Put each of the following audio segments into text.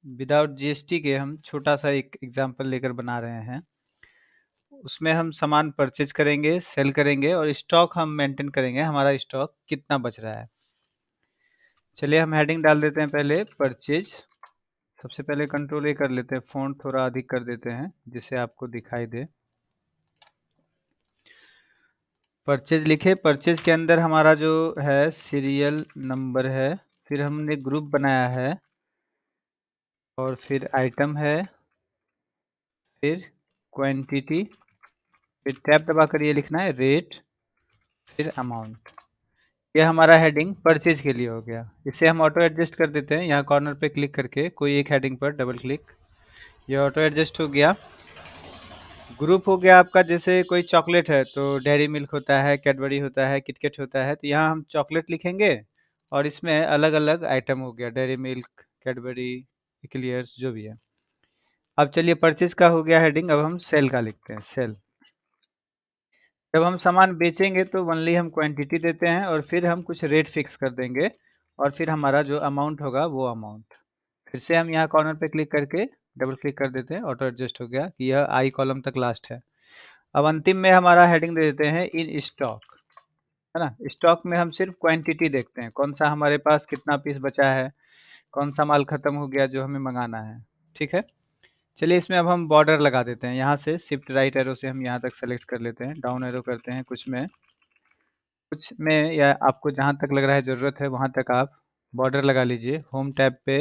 Without GST के हम छोटा सा एक एग्जांपल लेकर बना रहे हैं। उसमें हम सामान परचेज करेंगे, सेल करेंगे और स्टॉक हम मेंटेन करेंगे, हमारा स्टॉक कितना बच रहा है। चलिए हम हेडिंग डाल देते हैं पहले परचेज। सबसे पहले कंट्रोल ए कर लेते हैं, फ़ॉन्ट थोड़ा अधिक कर देते हैं जिससे आपको दिखाई दे। परचेज लिखे, परचेज के अंदर हमारा जो है सीरियल नंबर है, फिर हमने ग्रुप बनाया है और फिर आइटम है, फिर क्वांटिटी, फिर टैब दबाकर ये लिखना है रेट, फिर अमाउंट। ये हमारा हेडिंग परचेज के लिए हो गया। इसे हम ऑटो एडजस्ट कर देते हैं, यहाँ कॉर्नर पे क्लिक करके कोई एक हेडिंग पर डबल क्लिक, ये ऑटो एडजस्ट हो गया। ग्रुप हो गया आपका, जैसे कोई चॉकलेट है तो डेयरी मिल्क होता है, कैडबरी होता है, किटकैट होता है, तो यहाँ हम चॉकलेट लिखेंगे और इसमें अलग अलग आइटम हो गया, डेयरी मिल्क, कैडबरी, इक्लियर्स, जो भी है। अब चलिए परचेज का हो गया हेडिंग, अब हम सेल का लिखते हैं, सेल। जब हम सामान बेचेंगे तो ओनली हम क्वांटिटी देते हैं और फिर हम कुछ रेट फिक्स कर देंगे और फिर हमारा जो अमाउंट होगा वो अमाउंट। फिर से हम यहाँ कॉर्नर पे क्लिक करके डबल क्लिक कर देते हैं, ऑटो एडजस्ट हो गया कि यह आई कॉलम तक लास्ट है। अब अंतिम में हमारा हेडिंग दे देते हैं इन स्टॉक, है ना। स्टॉक में हम सिर्फ क्वांटिटी देखते हैं, कौन सा हमारे पास कितना पीस बचा है, कौन सा माल खत्म हो गया जो हमें मंगाना है। ठीक है, चलिए इसमें अब हम बॉर्डर लगा देते हैं। यहाँ से शिफ्ट राइट एरो से हम यहाँ तक सेलेक्ट कर लेते हैं, डाउन एरो करते हैं, कुछ में या आपको जहाँ तक लग रहा है ज़रूरत है वहाँ तक आप बॉर्डर लगा लीजिए। होम टैब पे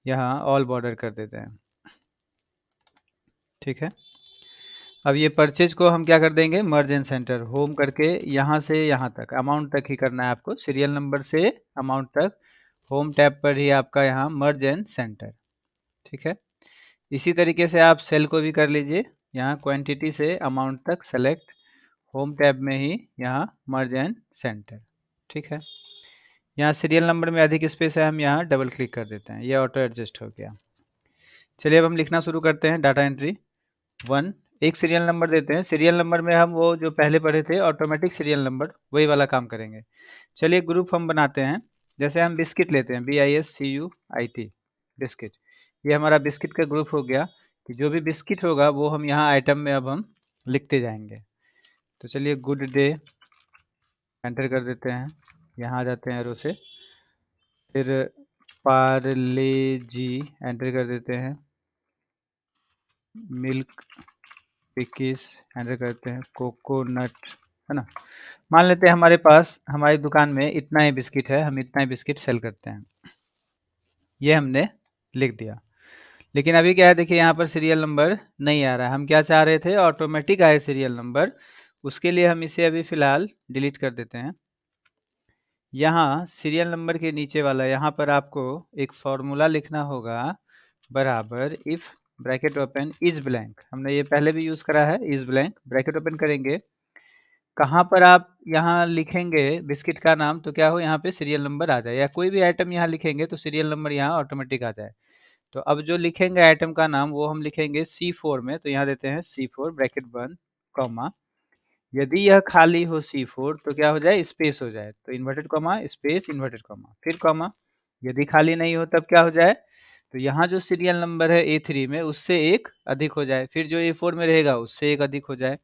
यहाँ ऑल बॉर्डर कर देते हैं। ठीक है, अब ये परचेज को हम क्या कर देंगे, मर्ज एंड सेंटर, होम करके यहाँ से यहाँ तक अमाउंट तक ही करना है आपको, सीरियल नंबर से अमाउंट तक। होम टैब पर ही आपका यहाँ मर्ज एंड सेंटर। ठीक है, इसी तरीके से आप सेल को भी कर लीजिए, यहाँ क्वांटिटी से अमाउंट तक सेलेक्ट, होम टैब में ही यहाँ मर्ज एंड सेंटर। ठीक है, यहाँ सीरियल नंबर में अधिक स्पेस है, हम यहाँ डबल क्लिक कर देते हैं, ये ऑटो एडजस्ट हो गया। चलिए अब हम लिखना शुरू करते हैं, डाटा एंट्री 1, एक सीरियल नंबर देते हैं। सीरियल नंबर में हम वो जो पहले पढ़े थे ऑटोमेटिक सीरियल नंबर, वही वाला काम करेंगे। चलिए ग्रुप हम बनाते हैं, जैसे हम बिस्किट लेते हैं, BISCUIT, बिस्किट, ये हमारा बिस्किट का ग्रुप हो गया कि जो भी बिस्किट होगा वो हम यहाँ आइटम में अब हम लिखते जाएंगे। तो चलिए गुड डे एंटर कर देते हैं, यहाँ आ जाते हैं एरो से, फिर पार्ले जी एंटर कर देते हैं, मिल्क पिकीस एंटर करते हैं, कोकोनट, है ना। मान लेते हैं हमारे पास हमारी दुकान में इतना ही बिस्किट है, हम इतना ही बिस्किट सेल करते हैं, ये हमने लिख दिया। लेकिन अभी क्या है, देखिए यहाँ पर सीरियल नंबर नहीं आ रहा है। हम क्या चाह रहे थे, ऑटोमेटिक आए सीरियल नंबर, उसके लिए हम इसे अभी फ़िलहाल डिलीट कर देते हैं। यहाँ सीरियल नंबर के नीचे वाला, यहाँ पर आपको एक फॉर्मूला लिखना होगा, बराबर if bracket open is blank, हमने ये पहले भी यूज़ करा है, इज़ ब्लैंक, ब्रैकेट ओपन करेंगे, कहाँ पर आप यहाँ लिखेंगे बिस्किट का नाम तो क्या हो, यहाँ पे सीरियल नंबर आ जाए, या कोई भी आइटम यहाँ लिखेंगे तो सीरियल नंबर यहाँ ऑटोमेटिक आ जाए। तो अब जो लिखेंगे आइटम का नाम वो हम लिखेंगे C4 में, तो यहाँ देते हैं C4 ब्रैकेट बंद, कॉमा, यदि यह खाली हो C4 तो क्या हो जाए, स्पेस हो जाए, तो inverted comma space inverted comma फिर कॉमा, यदि खाली नहीं हो तब क्या हो जाए, तो यहाँ जो सीरियल नंबर है A3 में उससे एक अधिक हो जाए, फिर जो A4 में रहेगा उससे एक अधिक हो जाए,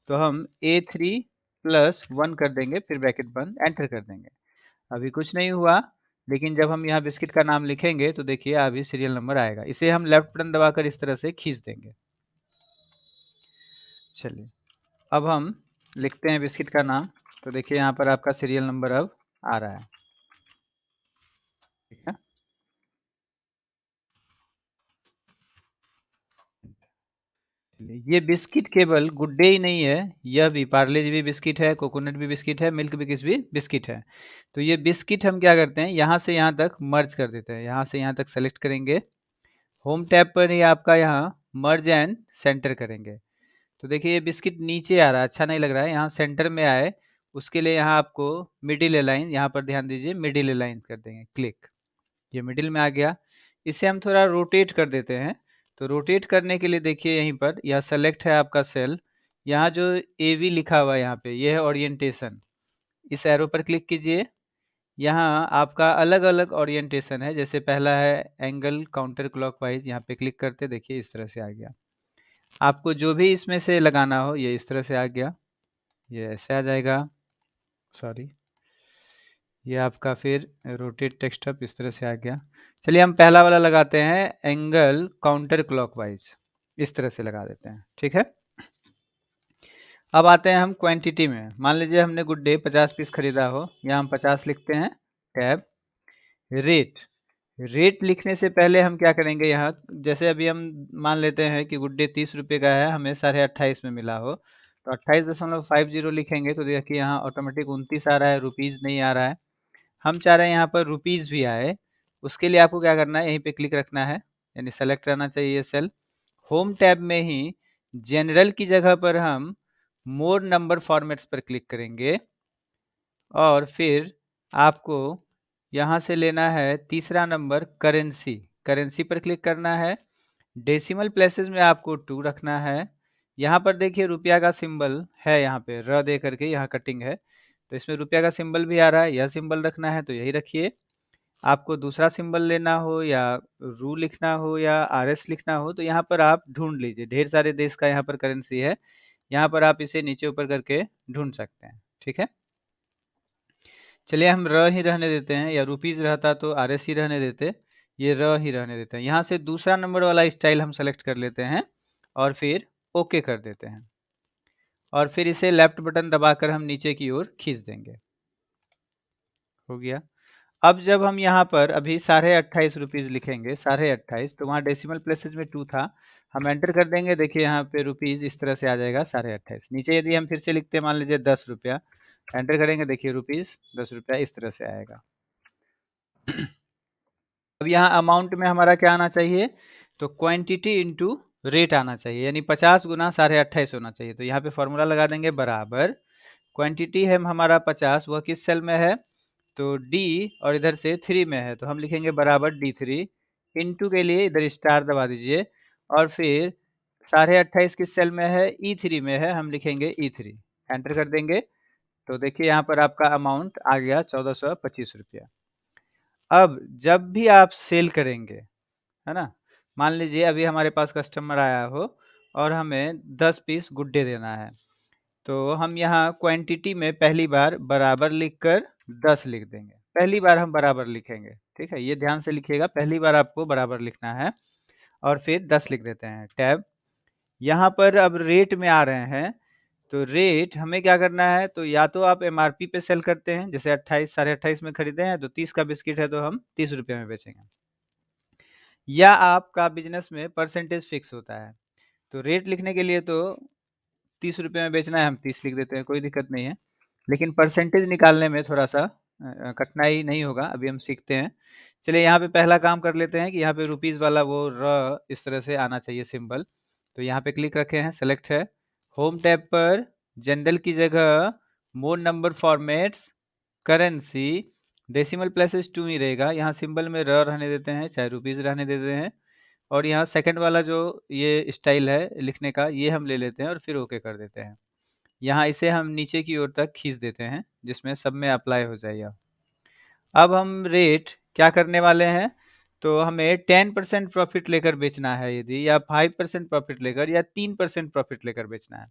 तो हम A3 प्लस 1 कर देंगे, फिर ब्रैकेट बंद, एंटर कर देंगे। अभी कुछ नहीं हुआ, लेकिन जब हम यहाँ बिस्किट का नाम लिखेंगे तो देखिए अभी सीरियल नंबर आएगा। इसे हम लेफ्ट बटन दबाकर इस तरह से खींच देंगे। चलिए अब हम लिखते हैं बिस्किट का नाम, तो देखिए यहाँ पर आपका सीरियल नंबर अब आ रहा है। ठीक है, ये बिस्किट केवल गुड डे ही नहीं है, यह भी पार्ले जी भी बिस्किट है, कोकोनट भी बिस्किट है, मिल्क बिकिस भी बिस्किट है। तो ये बिस्किट हम क्या करते हैं, यहाँ से यहाँ तक मर्ज कर देते हैं, यहाँ से यहाँ तक सेलेक्ट करेंगे, होम टैब पर ही आपका यहाँ मर्ज एंड सेंटर करेंगे। तो देखिए ये बिस्किट नीचे आ रहा है, अच्छा नहीं लग रहा है, यहाँ सेंटर में आए उसके लिए यहाँ आपको मिडिल अलाइन, यहाँ पर ध्यान दीजिए, मिडिल अलाइन कर देंगे, क्लिक, ये मिडिल में आ गया। इसे हम थोड़ा रोटेट कर देते हैं, तो रोटेट करने के लिए देखिए यहीं पर यह सेलेक्ट है आपका सेल, यहाँ जो AV लिखा हुआ है यहाँ पे, ये है ओरिएंटेशन, इस एरो पर क्लिक कीजिए, यहाँ आपका अलग-अलग ओरिएंटेशन है। जैसे पहला है एंगल काउंटर क्लॉकवाइज़, यहाँ पे क्लिक करते देखिए इस तरह से आ गया। आपको जो भी इसमें से लगाना हो ये इस तरह से आ गया, ये ऐसे आ जाएगा, सॉरी ये आपका फिर रोटेट टेक्स्ट इस तरह से आ गया। चलिए हम पहला वाला लगाते हैं एंगल काउंटर क्लॉकवाइज़, इस तरह से लगा देते हैं, ठीक है? अब आते हैं हम क्वांटिटी में। मान लीजिए हमने गुड डे 50 पीस खरीदा हो, यहाँ हम 50 लिखते हैं, टैब रेट। रेट लिखने से पहले हम क्या करेंगे यहाँ, जैसे अभी हम मान लेते हैं कि गुड डे 30 रुपये का है, हमें 28.5 में मिला हो, तो 28.50 लिखेंगे तो देखिए यहाँ ऑटोमेटिक 29 आ रहा है, रुपीज़ नहीं आ रहा है। हम चाह रहे हैं यहाँ पर रुपीज़ भी आए, उसके लिए आपको क्या करना है, यहीं पे क्लिक रखना है, यानी सेलेक्ट रहना चाहिए ये सेल। होम टैब में ही जनरल की जगह पर हम मोर नंबर फॉर्मेट्स पर क्लिक करेंगे और फिर आपको यहाँ से लेना है तीसरा नंबर करेंसी, करेंसी पर क्लिक करना है। डेसिमल प्लेसेस में आपको 2 रखना है। यहाँ पर देखिए रुपया का सिंबल है, यहाँ पे र दे करके यहाँ कटिंग है, तो इसमें रुपया का सिंबल भी आ रहा है, यह सिंबल रखना है तो यही रखिए। आपको दूसरा सिंबल लेना हो या रू लिखना हो या आरएस लिखना हो तो यहाँ पर आप ढूंढ लीजिए, ढेर सारे देश का यहाँ पर करेंसी है, यहाँ पर आप इसे नीचे ऊपर करके ढूंढ सकते हैं, ठीक है? चलिए हम र ही रहने देते हैं, या रुपीज़ रहता तो आरएस ही रहने देते, ये र ही रहने देते हैं। यहाँ से दूसरा नंबर वाला स्टाइल हम सेलेक्ट कर लेते हैं और फिर ओके कर देते हैं और फिर इसे लेफ्ट बटन दबाकर हम नीचे की ओर खींच देंगे। हो गया। अब जब हम यहाँ पर अभी 28.5 लिखेंगे, 28.5 तो वहाँ डेसिमल प्लेसेस में 2 था, हम एंटर कर देंगे, देखिए यहाँ पे रुपीज़ इस तरह से आ जाएगा 28.5। नीचे यदि हम फिर से लिखते हैं मान लीजिए 10 रुपया, एंटर करेंगे, देखिए रुपीज़ 10 रुपया इस तरह से आएगा। अब यहाँ अमाउंट में हमारा क्या आना चाहिए, तो क्वांटिटी इंटू रेट आना चाहिए, यानी 50 गुना 28.5 होना चाहिए। तो यहाँ पे फॉर्मूला लगा देंगे बराबर, क्वांटिटी है हमारा 50, वह किस सेल में है, तो डी और इधर से 3 में है, तो हम लिखेंगे बराबर D3, इंटू के लिए इधर स्टार दबा दीजिए और फिर 28.5 किस सेल में है, E3 में है, हम लिखेंगे E3, एंटर कर देंगे, तो देखिए यहाँ पर आपका अमाउंट आ गया 1425 रुपया। अब जब भी आप सेल करेंगे, है ना, मान लीजिए अभी हमारे पास कस्टमर आया हो और हमें 10 पीस गुड डे देना है, तो हम यहाँ क्वांटिटी में पहली बार बराबर लिखकर 10 लिख देंगे, पहली बार हम बराबर लिखेंगे, ठीक है, ये ध्यान से लिखिएगा, पहली बार आपको बराबर लिखना है और फिर 10 लिख देते हैं, टैब। यहाँ पर अब रेट में आ रहे हैं, तो रेट हमें क्या करना है, तो या तो आप एमआरपी पे सेल करते हैं, जैसे 28 28.5 में खरीदे हैं तो 30 का बिस्किट है तो हम 30 रुपये में बेचेंगे, या आपका बिजनेस में परसेंटेज फिक्स होता है, तो रेट लिखने के लिए तो 30 रुपये में बेचना है, हम 30 लिख देते हैं, कोई दिक्कत नहीं है, लेकिन परसेंटेज निकालने में थोड़ा-सा कठिनाई नहीं होगा, अभी हम सीखते हैं। चलिए यहाँ पे पहला काम कर लेते हैं कि यहाँ पे रुपीज़ वाला वो र इस तरह से आना चाहिए सिंबल, तो यहाँ पे क्लिक रखे हैं, सेलेक्ट है, होम टैब पर जनरल की जगह मोर number formats, currency, decimal places 2 ही रहेगा, यहाँ सिंबल में र रहने देते हैं, चाहे रुपीज़ रहने देते हैं और यहाँ सेकंड वाला जो ये स्टाइल है लिखने का, ये हम ले लेते हैं और फिर ओके कर देते हैं। यहाँ इसे हम नीचे की ओर तक खींच देते हैं, जिसमें सब में अप्लाई हो जाएगा। अब हम रेट क्या करने वाले हैं, तो हमें 10% प्रॉफिट लेकर बेचना है यदि, या 5% प्रॉफिट लेकर, या 3% प्रॉफिट लेकर बेचना है।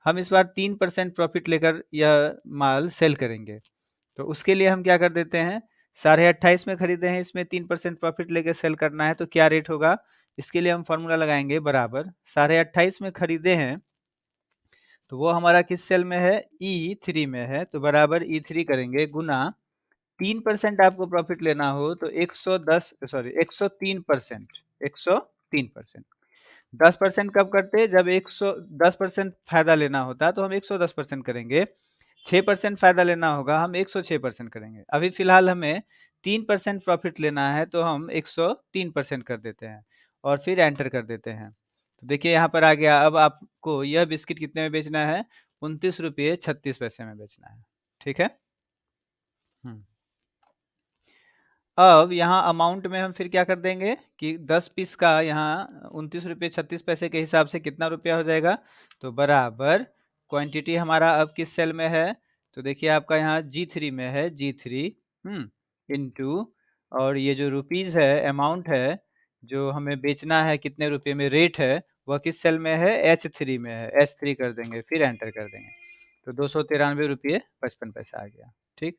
हम इस बार 3% प्रॉफिट लेकर यह माल सेल करेंगे, तो उसके लिए हम क्या कर देते हैं, 28.5 में खरीदे हैं, इसमें 3% प्रॉफिट लेके सेल करना है, तो क्या रेट होगा, इसके लिए हम फॉर्मूला लगाएंगे बराबर, 28.5 में खरीदे हैं तो वो हमारा किस सेल में है, E3 में है, तो बराबर E3 करेंगे गुना 3% आपको प्रॉफिट लेना हो तो 103%, 103%। 10% कब करते हैं, जब 110% फायदा लेना होता है तो हम 110% करेंगे, 6% फायदा लेना होगा हम 106% करेंगे। अभी फिलहाल हमें 3% प्रॉफिट लेना है तो हम 103% कर देते हैं और फिर एंटर कर देते हैं, तो देखिए यहाँ पर आ गया। अब आपको यह बिस्किट कितने में बेचना है, 29 रुपये 36 पैसे में बेचना है, ठीक है। अब यहाँ अमाउंट में हम फिर क्या कर देंगे कि 10 पीस का यहाँ 29 रुपये 36 पैसे के हिसाब से कितना रुपया हो जाएगा, तो बराबर क्वांटिटी हमारा अब किस सेल में है, तो देखिए आपका यहाँ G3 में है, G3, इनटू, और ये जो रुपीज़ है, अमाउंट है, जो हमें बेचना है कितने रुपए में, रेट है, वह किस सेल में है? H3 में है, H3 कर देंगे, फिर एंटर कर देंगे। तो 293 रुपये 55 पैसा आ गया, ठीक?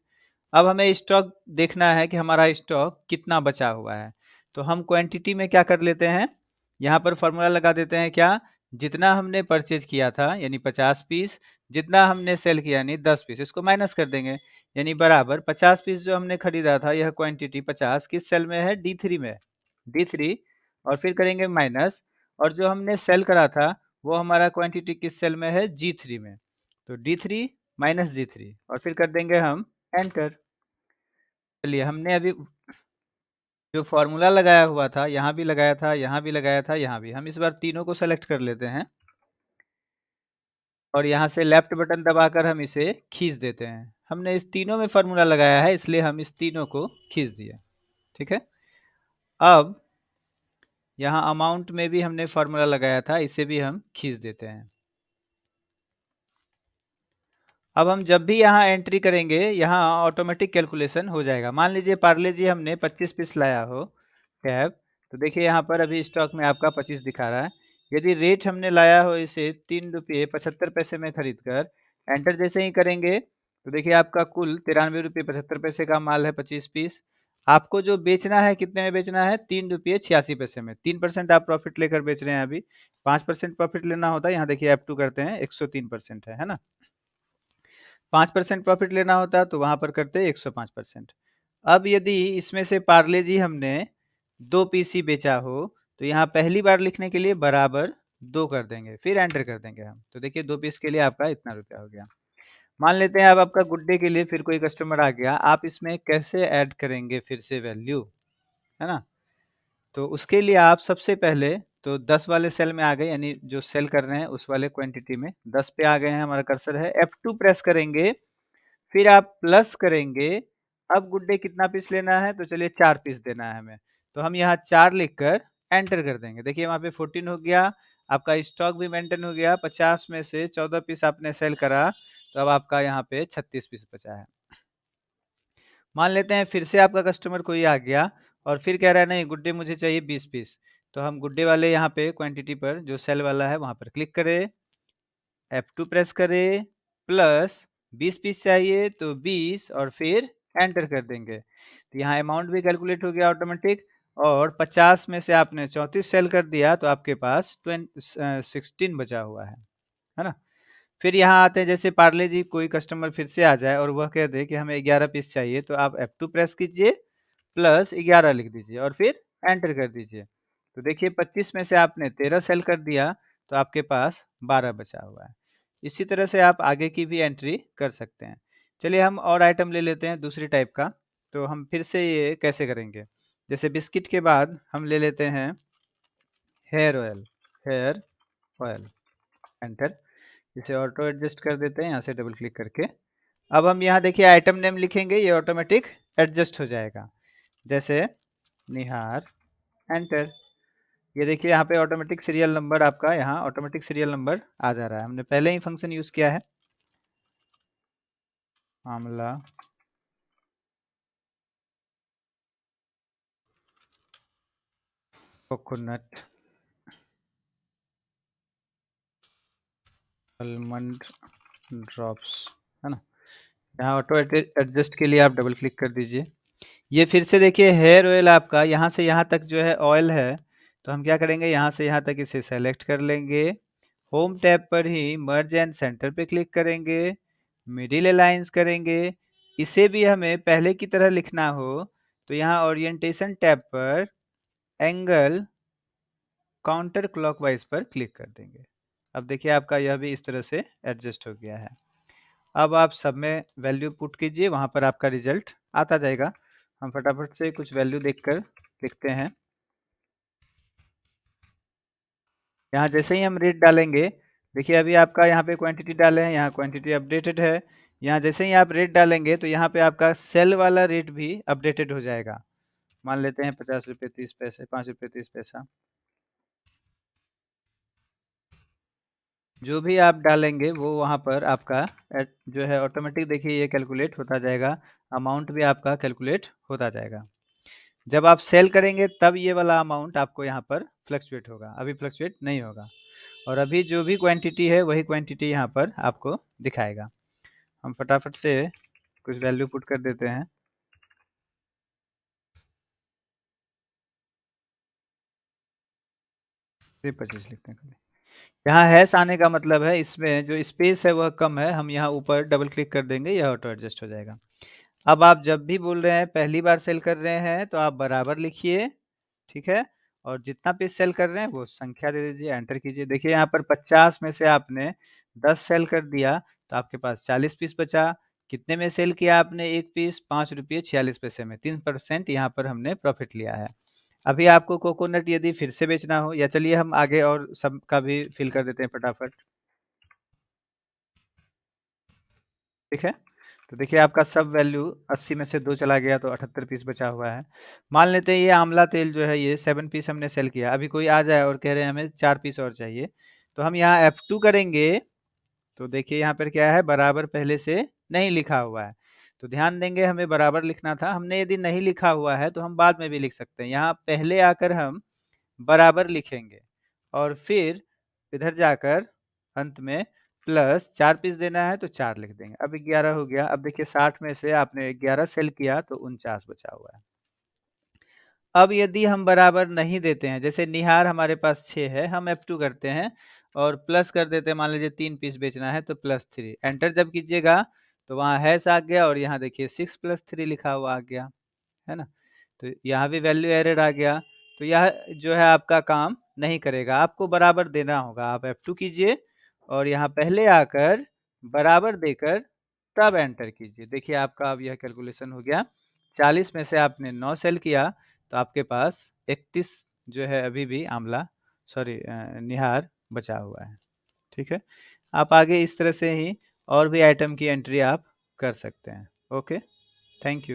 अब हमें स्टॉक देखना है कि हमारा स्टॉक कितना बचा हुआ है। तो हम क्वांटिटी में क्या कर लेते हैं, यहाँ पर फ़ॉर्मूला लगा देते हैं क्या? जितना हमने परचेज़ किया था यानी 50 पीस, जितना हमने सेल किया यानी 10 पीस, इसको माइनस कर देंगे। यानी बराबर 50 पीस जो हमने खरीदा था, यह क्वांटिटी 50 किस सेल में है? D3 में, D3, और फिर करेंगे माइनस, और जो हमने सेल करा था, वो हमारा क्वांटिटी किस सेल में है? G3 में। तो D3 माइनस G3, और फिर कर देंगे हम एंटर। चलिए, हमने अभी जो फ़ॉर्मूला लगाया हुआ था, यहाँ भी लगाया था, यहाँ भी लगाया था, यहाँ भी। हम इस बार तीनों को सेलेक्ट कर लेते हैं और यहाँ से लेफ्ट बटन दबाकर हम इसे खींच देते हैं। हमने इस तीनों में फ़ॉर्मूला लगाया है, इसलिए हम इस तीनों को खींच दिए, ठीक है? अब यहाँ अमाउंट में भी हमने फ़ॉर्मूला लगाया था, इसे भी हम खींच देते हैं। अब हम जब भी यहाँ एंट्री करेंगे, यहाँ ऑटोमेटिक कैलकुलेशन हो जाएगा। मान लीजिए पार्ले जी हमने 25 पीस लाया हो टैब, तो देखिए यहाँ पर अभी स्टॉक में आपका 25 दिखा रहा है। यदि रेट हमने लाया हो इसे 3 रुपये 75 पैसे में खरीद कर, एंटर जैसे ही करेंगे, तो देखिए आपका कुल 93 रुपये 75 पैसे का माल है 25 पीस। आपको जो बेचना है, कितने में बेचना है? 3 रुपये 86 पैसे में। 3% आप प्रॉफिट लेकर बेच रहे हैं अभी। 5% प्रॉफिट लेना होता है, यहाँ देखिए F2 करते हैं, 103% है ना? 5% प्रॉफिट लेना होता तो वहाँ पर करते 105%। अब यदि इसमें से पार्ले जी हमने 2 पीस ही बेचा हो, तो यहाँ पहली बार लिखने के लिए बराबर 2 कर देंगे, फिर एंटर कर देंगे हम। तो देखिए 2 पीस के लिए आपका इतना रुपया हो गया। मान लेते हैं अब आपका गुड डे के लिए फिर कोई कस्टमर आ गया, आप इसमें कैसे ऐड करेंगे फिर से वैल्यू, है ना? तो उसके लिए आप सबसे पहले तो 10 वाले सेल में आ गए, यानी जो सेल कर रहे हैं उस वाले क्वांटिटी में 10 पे आ गए हैं, हमारा कर्सर है। F2 प्रेस करेंगे, फिर आप प्लस करेंगे। अब गुड डे कितना पीस लेना है? तो चलिए 4 पीस देना है हमें। तो हम यहाँ 4 लिखकर एंटर कर देंगे। देखिए वहाँ पे 14 हो गया, आपका स्टॉक भी मेंटेन हो गया। 50 में से 14 पीस आपने सेल करा, तो अब आपका यहाँ पे 36 पीस बचा है। मान लेते हैं फिर से आपका कस्टमर कोई आ गया और फिर कह रहा है नहीं गुड डे मुझे चाहिए 20 पीस। तो हम गुड डे वाले यहाँ पे क्वांटिटी पर जो सेल वाला है वहाँ पर क्लिक करें, F2 प्रेस करें, प्लस 20 पीस चाहिए तो 20 और फिर एंटर कर देंगे। तो यहाँ अमाउंट भी कैलकुलेट हो गया ऑटोमेटिक, और 50 में से आपने 34 सेल कर दिया तो आपके पास 16 बचा हुआ है ना? फिर यहाँ आते हैं, जैसे पार्ले जी कोई कस्टमर फिर से आ जाए और वह कह दे कि हमें 11 पीस चाहिए, तो आप F2 प्रेस कीजिए, प्लस 11 लिख दीजिए और फिर एंटर कर दीजिए। तो देखिए 25 में से आपने 13 सेल कर दिया, तो आपके पास 12 बचा हुआ है। इसी तरह से आप आगे की भी एंट्री कर सकते हैं। चलिए हम और आइटम ले लेते हैं दूसरी टाइप का। तो हम फिर से ये कैसे करेंगे? जैसे बिस्किट के बाद हम ले लेते हैं hair oil, hair oil, enter. इसे ऑटो एडजस्ट कर देते हैं यहाँ से डबल क्लिक करके। अब हम यहाँ देखिए आइटम नेम लिखेंगे, ये ऑटोमेटिक एडजस्ट हो जाएगा। जैसे निहार, एंटर। ये देखिए यहाँ पे ऑटोमेटिक सीरियल नंबर, आपका यहाँ ऑटोमेटिक सीरियल नंबर आ जा रहा है। हमने पहले ही फंक्शन यूज़ किया है। आंवला, कोकोनट, आलमंड ड्रॉप्स, है ना? यहाँ ऑटो एडजस्ट के लिए आप डबल क्लिक कर दीजिए। ये फिर से देखिए हेयर ऑयल आपका यहाँ से यहाँ तक जो है ऑयल है, तो हम क्या करेंगे, यहाँ से यहाँ तक इसे सेलेक्ट कर लेंगे। होम टैब पर ही मर्ज एंड सेंटर पे क्लिक करेंगे, मिडिल अलाइंस करेंगे। इसे भी हमें पहले की तरह लिखना हो, तो यहाँ ओरिएंटेशन टैब पर एंगल काउंटर क्लॉकवाइज पर क्लिक कर देंगे। अब देखिए आपका यह भी इस तरह से एडजस्ट हो गया है। अब आप सब में वैल्यू पुट कीजिए, वहाँ पर आपका रिजल्ट आता जाएगा। हम फटाफट से कुछ वैल्यू देखकर लिखते हैं। यहाँ जैसे ही हम रेट डालेंगे, देखिए अभी आपका यहाँ पे क्वांटिटी डाले हैं, यहाँ क्वांटिटी अपडेटेड है। यहाँ जैसे ही आप रेट डालेंगे तो यहाँ पे आपका सेल वाला रेट भी अपडेटेड हो जाएगा। मान लेते हैं 50 रुपये 30 पैसे, 5 रुपये 30 पैसा। जो भी आप डालेंगे वो वहाँ पर आपका जो है ऑटोमेटिक देखिए ये कैलकुलेट होता जाएगा, अमाउंट भी आपका कैलकुलेट होता जाएगा। जब आप सेल करेंगे तब ये वाला अमाउंट आपको यहाँ पर फ्लक्चुएट होगा, अभी फ्लक्चुएट नहीं होगा। और अभी जो भी क्वांटिटी है वही क्वांटिटी यहाँ पर आपको दिखाएगा। हम फटाफट से कुछ वैल्यू पुट कर देते हैं। 25 लिखते हैं। यहाँ हैश आने का मतलब है इसमें जो स्पेस है वह कम है, हम यहाँ ऊपर डबल क्लिक कर देंगे, यह ऑटो एडजस्ट हो जाएगा। अब आप जब भी बोल रहे हैं पहली बार सेल कर रहे हैं तो आप बराबर लिखिए, ठीक है? और जितना पीस सेल कर रहे हैं वो संख्या दे दीजिए, एंटर कीजिए। देखिए यहाँ पर 50 में से आपने 10 सेल कर दिया तो आपके पास 40 पीस बचा। कितने में सेल किया आपने एक पीस? ₹5.46 में, 3% यहाँ पर हमने प्रॉफिट लिया है। अभी आपको कोकोनट यदि फिर से बेचना हो, या चलिए हम आगे और सब का भी फिल कर देते हैं फटाफट। ठीक है? तो देखिए आपका सब वैल्यू 80 में से 2 चला गया तो 78 पीस बचा हुआ है। मान लेते हैं ये आंवला तेल जो है ये 7 पीस हमने सेल किया। अभी कोई आ जाए और कह रहे हैं हमें 4 पीस और चाहिए, तो हम यहाँ F2 करेंगे। तो देखिए यहाँ पर क्या है, बराबर पहले से नहीं लिखा हुआ है। तो ध्यान देंगे हमें बराबर लिखना था। हमने यदि नहीं लिखा हुआ है तो हम बाद में भी लिख सकते हैं। यहाँ पहले आकर हम बराबर लिखेंगे और फिर इधर जाकर अंत में प्लस 4 पीस देना है तो 4 लिख देंगे। अब 11 हो गया। अब देखिए 60 में से आपने 11 सेल किया तो 49 बचा हुआ है। अब यदि हम बराबर नहीं देते हैं, जैसे निहार हमारे पास 6 है, हम F2 करते हैं और प्लस कर देते हैं, मान लीजिए 3 पीस बेचना है तो +3, एंटर जब कीजिएगा तो वहाँ हैश आ गया और यहाँ देखिए 6 + 3 लिखा हुआ आ गया, है ना? तो यहाँ भी वैल्यू एरर आ गया। तो यह जो है आपका काम नहीं करेगा, आपको बराबर देना होगा। आप F2 कीजिए और यहाँ पहले आकर बराबर देकर तब एंटर कीजिए। देखिए आपका अब यह कैलकुलेशन हो गया। 40 में से आपने 9 सेल किया तो आपके पास 31 जो है अभी भी आंवला सॉरी निहार बचा हुआ है। ठीक है? आप आगे इस तरह से ही और भी आइटम की एंट्री आप कर सकते हैं। Okay, thank you.